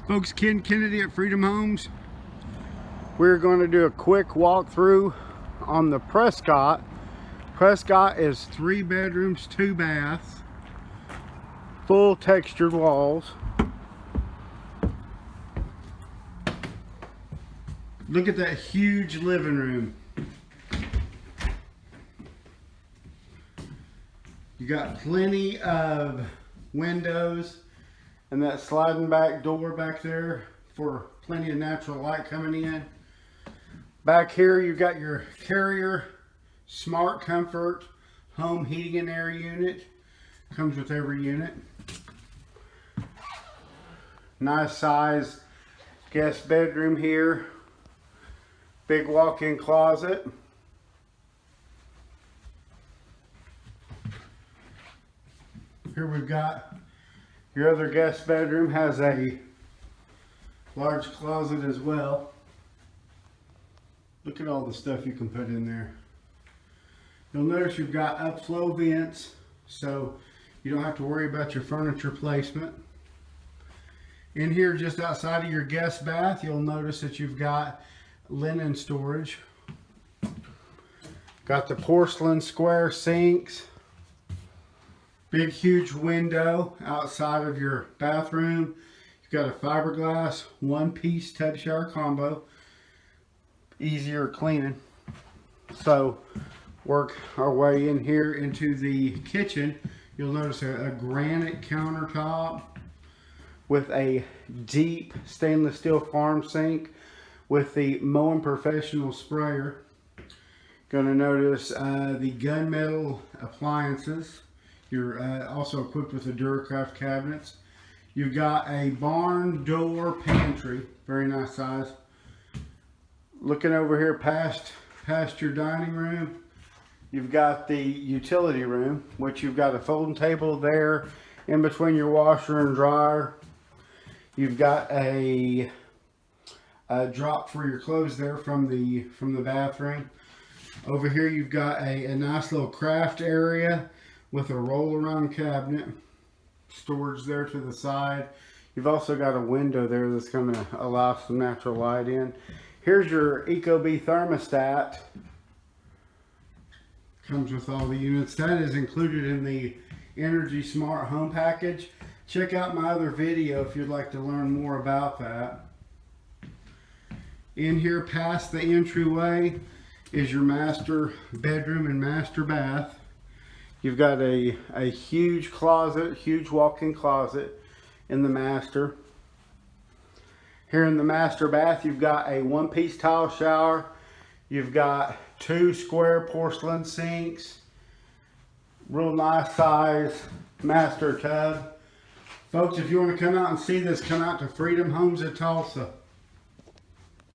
Folks, Ken Kennedy at Freedom Homes. We're going to do a quick walkthrough on the Prescott. Prescott is 3 bedrooms, 2 baths, full textured walls. Look at that huge living room. You got plenty of windows and that sliding back door back there for plenty of natural light coming in. Back here you got your Carrier Smart Comfort home heating and air unit. Comes with every unit. Nice size guest bedroom here. Big walk-in closet. Here we've got your other guest bedroom, has a large closet as well. Look at all the stuff you can put in there. You'll notice you've got upflow vents, so you don't have to worry about your furniture placement. In here, just outside of your guest bath, you'll notice that you've got linen storage. Got the porcelain square sinks. Big huge window outside of your bathroom. You've got a fiberglass 1-piece tub shower combo. Easier cleaning. So work our way in here into the kitchen. You'll notice a granite countertop with a deep stainless steel farm sink with the Moen Professional sprayer. Gonna notice the gunmetal appliances. You're also equipped with the Duracraft cabinets. You've got a barn door pantry, very nice size. Looking over here past your dining room, you've got the utility room, which you've got a folding table there in between your washer and dryer. You've got a drop for your clothes there from the bathroom. Over here you've got a nice little craft area with a roll around cabinet, storage there to the side. You've also got a window there that's going to allow some natural light in. Here's your Ecobee thermostat. Comes with all the units. That is included in the Energy Smart Home package. Check out my other video if you'd like to learn more about that. In here past the entryway is your master bedroom and master bath. You've got a huge closet, huge walk-in closet in the master. Here in the master bath, you've got a 1-piece tile shower. You've got 2 square porcelain sinks. Real nice size master tub. Folks, if you want to come out and see this, come out to Freedom Homes at Tulsa.